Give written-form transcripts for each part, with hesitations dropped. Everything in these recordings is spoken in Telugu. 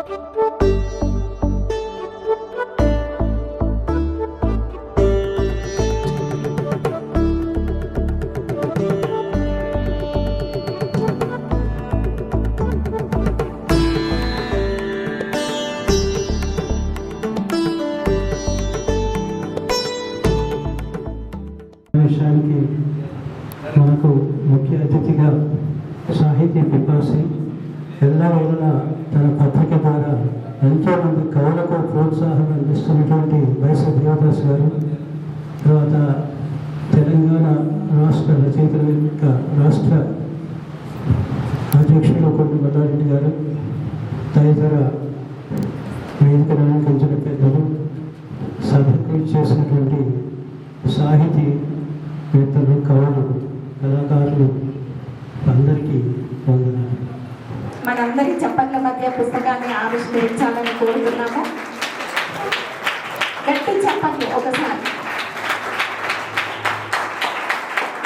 విషయానికి మనకు ముఖ్య అతిథిగా సాహితీ పిపాసి ఎల్లవేళ తన పత్రిక ద్వారా ఎంతోమంది కవులకు ప్రోత్సాహం అందిస్తున్నటువంటి వైఎస్ దేవదాస్ గారు, తర్వాత తెలంగాణ రాష్ట్ర రచయితల యొక్క రాష్ట్ర అధ్యక్షులు కొండ మల్లారెడ్డి గారు, తదితర వేదికను అలంకరించిన పెద్దలు, సభకు చేసినటువంటి సాహితీ వేత్తలు, కవులు, కళాకారులు అందరికీ వందనాలు. మనందరి చప్పట్ల మధ్య పుస్తకాన్ని ఆవిష్కరించాలని కోరుతున్నాము. గట్టి చప్పట్లు ఒకసారి.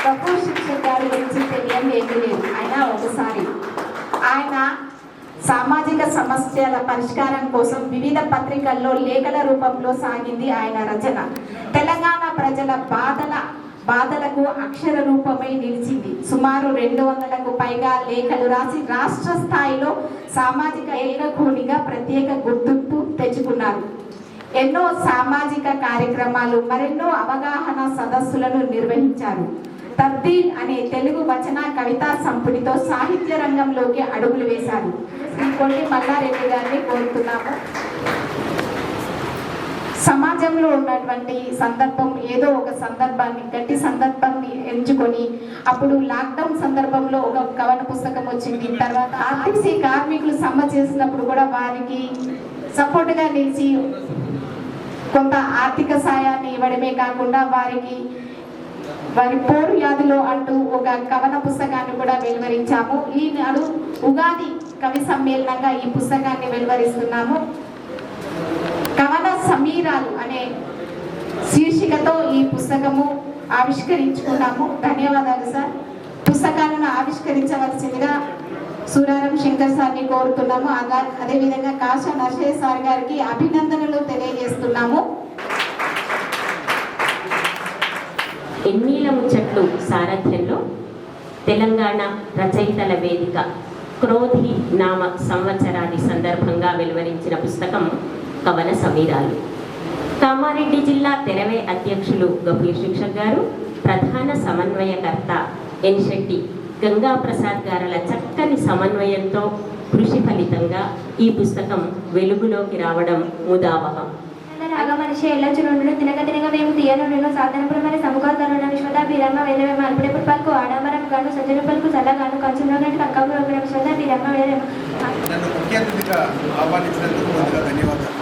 గఫూర్ శిక్షక్ గారి గురించి తెలియని ఏమీ లేదు. అయినా ఒకసారి ఆయన సామాజిక సమస్యల పరిష్కారం కోసం వివిధ పత్రికల్లో లేఖల రూపంలో సాగింది ఆయన రచన. తెలంగాణ ప్రజల బాధలకు అక్షర రూపమై నిలిచింది. సుమారు 200కు పైగా లేఖలు రాసి రాష్ట్ర స్థాయిలో సామాజిక ఏకకోణిగా ప్రత్యేక గుర్తింపు తెచ్చుకున్నారు. ఎన్నో సామాజిక కార్యక్రమాలు, మరెన్నో అవగాహన సదస్సులను నిర్వహించారు. తబ్దీల్ అనే తెలుగు వచన కవితా సంపుటితో సాహిత్య రంగంలోకి అడుగులు వేశారు. కొండ మల్లారెడ్డి గారిని కోరుతున్నాము. సమాజంలో ఉన్నటువంటి సందర్భం, ఏదో ఒక సందర్భాన్ని, గట్టి సందర్భాన్ని ఎంచుకొని, అప్పుడు లాక్డౌన్ సందర్భంలో ఒక కవన పుస్తకం వచ్చింది. తర్వాత ఆర్టీసీ కార్మికులు సమ్మె చేసినప్పుడు కూడా వారికి సపోర్ట్గా నిలిచి కొంత ఆర్థిక సాయాన్ని ఇవ్వడమే కాకుండా వారి పోరు యాదులో అంటూ ఒక కవన పుస్తకాన్ని కూడా వెలువరించాము. ఈనాడు ఉగాది కవి సమ్మేళనంగా ఈ పుస్తకాన్ని వెలువరిస్తున్నాము. కవన సమీరాలు అనే శీర్షికతో ఈ పుస్తకము ఆవిష్కరించుకున్నాము. ధన్యవాదాలు సార్. పుస్తకాలను ఆవిష్కరించవలసిందిగా సూరారం శంకర్ సార్ని కోరుతున్నాము. అదేవిధంగా కాశా నర్సయ్య సార్ గారికి అభినందనలు తెలియజేస్తున్నాము. ఎన్నీల ముచ్చట్లు సారథ్యంలో తెలంగాణ రచయితల వేదిక క్రోధి నామ సంవత్సరాది సందర్భంగా వెలువరించిన పుస్తకం కవన సమీరాలు. కామారెడ్డి జిల్లా తెరవే అధ్యక్షులు గఫూర్ శిక్షక్ గారు, ప్రధాన సమన్వయకర్త ఎన్ శెట్టి గంగాప్రసాద్ గారుల చక్కని సమన్వయంతో కృషి ఫలితంగా ఈ పుస్తకం వెలుగులోకి రావడం ముదావహం. మనిషి ఎల్లచునుండు తినగ తినగ మేము తీయనుండును సాధనపురం మరి సముఖాకరుణ విశ్వద బీరమ్మ వేలవేమ అల్పుడెప్పుడు పలుకు ఆడంబరం గాను సజ్జన పలుకు చల్లగాను కంచులో గంట కంకము ఒకటి విశ్వద బీరమ్మ వేలవేమ. నన్ను ముఖ్య అతిథిగా ఆహ్వానించినందుకు ముందుగా ధన్యవాదాలు.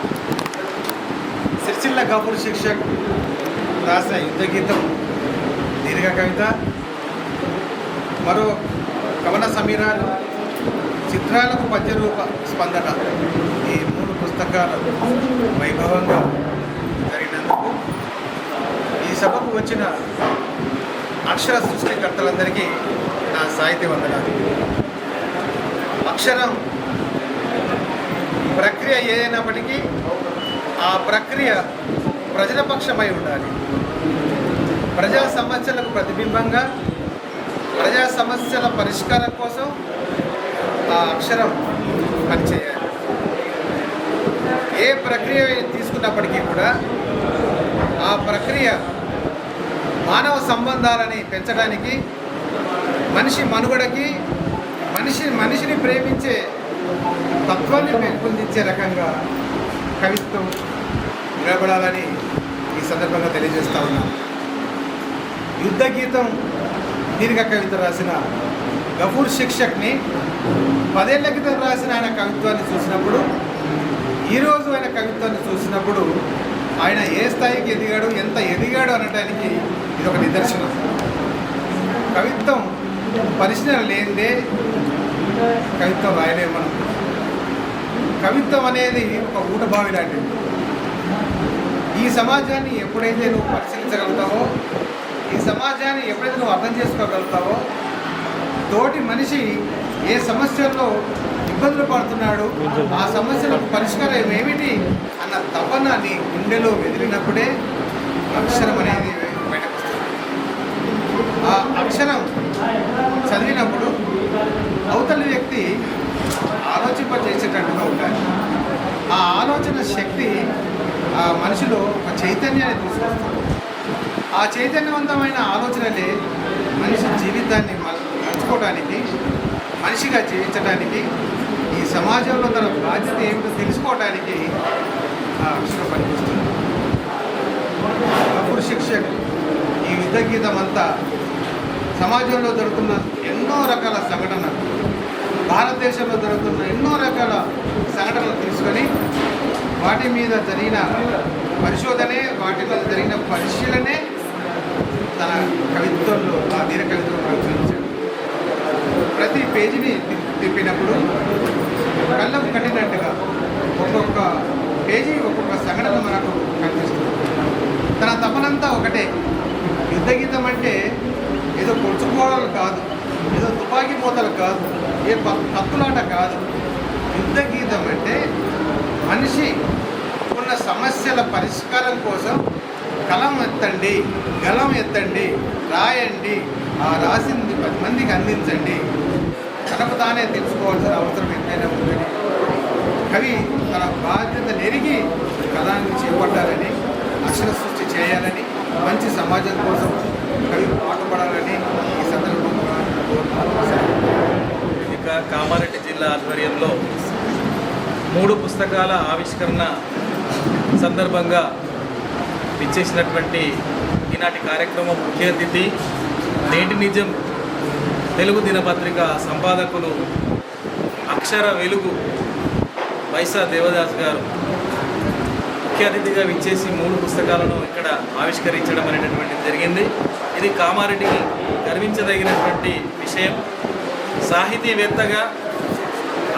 సిరిసిల్ల గఫూర్ శిక్షక్ రాసిన యుద్ధ గీతం దీర్ఘ కవిత, మరో కవన సమీరాలు, చిత్రాలకు పద్యరూప స్పందన, ఈ 3 పుస్తకాలు వైభవంగా జరిగినందుకు ఈ సభకు వచ్చిన అక్షర సృష్టికర్తలందరికీ నా సాహిత్య వందనాలు. అక్షరం ప్రక్రియ ఏదైనప్పటికీ ఆ ప్రక్రియ ప్రజల పక్షమై ఉండాలి. ప్రజా సమస్యలకు ప్రతిబింబంగా, ప్రజా సమస్యల పరిష్కారం కోసం ఆ అక్షరం పనిచేయాలి. ఏ ప్రక్రియ తీసుకున్నప్పటికీ కూడా ఆ ప్రక్రియ మానవ సంబంధాలని పెంచడానికి, మనిషి మనుగడకి, మనిషిని ప్రేమించే తత్వాన్ని పెంపొందించే రకంగా కవిత్వం నిలబడాలని ఈ సందర్భంగా తెలియజేస్తా ఉన్నాం. యుద్ధ గీతం దీర్ఘ కవిత రాసిన గఫూర్ శిక్షక్ని 10 ఏళ్ల క్రితం రాసిన ఆయన కవిత్వాన్ని చూసినప్పుడు, ఈరోజు ఆయన కవిత్వాన్ని చూసినప్పుడు ఆయన ఏ స్థాయికి ఎదిగాడు, ఎంత ఎదిగాడు అనడానికి ఇది ఒక నిదర్శనం. కవిత్వం పరిశీలన లేనిదే కవిత్వం రాయలేము మనం. కవిత్వం అనేది ఒక ఊటబావి లాంటిది. ఈ సమాజాన్ని ఎప్పుడైతే నువ్వు పరిశీలించగలుగుతావో, ఈ సమాజాన్ని ఎప్పుడైతే నువ్వు అర్థం చేసుకోగలుగుతావో, తోటి మనిషి ఏ సమస్యల్లో ఇబ్బందులు పడుతున్నాడు, ఆ సమస్యలకు పరిష్కారం ఏమిటి అన్న తపన నీ గుండెలో వెదిలినప్పుడే అక్షరం అనేది బయటకు వస్తుంది. ఆ అక్షరం చదివినప్పుడు అవతలి వ్యక్తి ఆలోచింపజేసేటట్టుగా ఉండాలి. ఆ ఆలోచన శక్తి ఆ మనిషిలో ఒక చైతన్యాన్ని తీసుకొస్తుంది. ఆ చైతన్యవంతమైన ఆలోచనలే మనిషి జీవితాన్ని మలుచుకోవడానికి, మనిషిగా జీవించడానికి, ఈ సమాజంలో తన బాధ్యత ఏమిటో తెలుసుకోవడానికి ఆ అక్షరం పనికొస్తుంది. అప్పుడు శిక్షకు ఈ యుద్ధ గీతం అంతా సమాజంలో జరుగుతున్న ఎన్నో రకాల సంఘటనలు, భారతదేశంలో జరుగుతున్న ఎన్నో రకాల సంఘటనలు తీసుకొని వాటి మీద జరిగిన పరిశోధనే, వాటి మీద జరిగిన పరిశీలనే తన కవిత్వంలో, ఆ దీన కవిత్వంలో ప్రచురించాడు. ప్రతి పేజీని తిప్పినప్పుడు కళ్ళకు కట్టినట్టుగా ఒక్కొక్క పేజీ ఒక్కొక్క సంఘటన మనకు కనిపిస్తుంది. తన తపనంతా ఒకటే. యుద్ధ గీతం అంటే ఏదో పొడుచుకోవడాలు కాదు, ఏదో తుపాకీ మూతలు కాదు, ఏ కత్తులాట కాదు. యుద్ధ గీతం అంటే మనిషి ఉన్న సమస్యల పరిష్కారం కోసం కలం ఎత్తండి, గలం ఎత్తండి, రాయండి, ఆ రాసింది 10 మందికి అందించండి. తనకు తానే తెలుసుకోవాల్సిన అవసరం ఎంతైనా ఉందని కవి తన బాధ్యత నెరిగి కళాన్ని చేపట్టాలని, అక్షర సృష్టి చేయాలని, మంచి సమాజం కోసం కవి పాటుపడాలని ఈ సందర్భంగా ఇక కామారెడ్డి జిల్లా ఆధ్వర్యంలో 3 పుస్తకాల ఆవిష్కరణ సందర్భంగా ఇచ్చేసినటువంటి ఈనాటి కార్యక్రమం ముఖ్య అతిథి నేటి నిజం తెలుగు దినపత్రిక సంపాదకులు అక్షర వెలుగు వైసా దేవదాస్ గారు ముఖ్య అతిథిగా విచ్చేసి 3 పుస్తకాలను ఇక్కడ ఆవిష్కరించడం అనేటటువంటిది జరిగింది. ఇది కామారెడ్డికి గర్వించదగినటువంటి విషయం. సాహితీవేత్తగా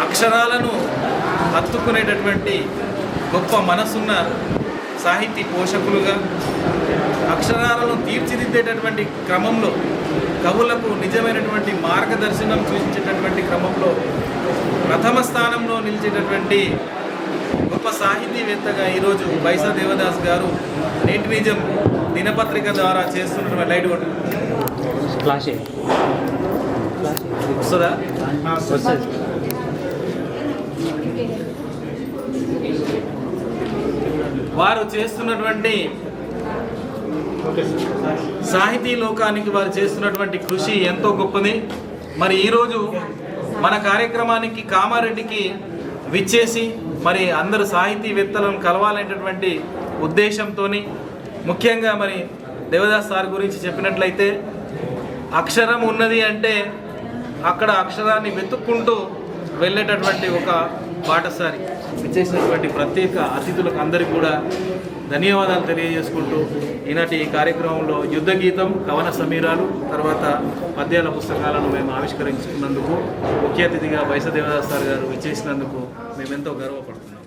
అక్షరాలను హత్తుకునేటటువంటి గొప్ప మనసున్న సాహితీ పోషకులుగా, అక్షరాలను తీర్చిదిద్దేటటువంటి క్రమంలో, కవులకు నిజమైనటువంటి మార్గదర్శనం చూపించేటటువంటి క్రమంలో ప్రథమ స్థానంలో నిలిచేటటువంటి గొప్ప సాహితీవేత్తగా ఈరోజు వైసా దేవదాస్ గారు నేటి నిజం దినపత్రిక ద్వారా చేస్తున్నటువంటి లైట్ వస్తుందా? వారు చేస్తున్నటువంటి సాహితీ లోకానికి వారు చేస్తున్నటువంటి కృషి ఎంతో గొప్పది. మరి ఈరోజు మన కార్యక్రమానికి కామారెడ్డికి విచ్చేసి మరి అందరు సాహితీవేత్తలను కలవాలనేటటువంటి ఉద్దేశంతో, ముఖ్యంగా మరి దేవదాస్ సార్ గురించి చెప్పినట్లయితే అక్షరం ఉన్నది అంటే అక్కడ అక్షరాన్ని వెతుక్కుంటూ వెళ్ళేటటువంటి ఒక పాఠశాలి. విచ్చేసినటువంటి ప్రత్యేక అతిథులకు అందరికీ కూడా ధన్యవాదాలు తెలియజేసుకుంటూ ఈనాటి ఈ కార్యక్రమంలో యుద్ధ గీతం, కవన సమీరాలు, తర్వాత పద్యాల పుస్తకాలను మేము ఆవిష్కరించుకున్నందుకు, ముఖ్య అతిథిగా వైసా దేవదాస్ సార్ గారు విచ్చేసినందుకు మేమెంతో గర్వపడుతున్నాం.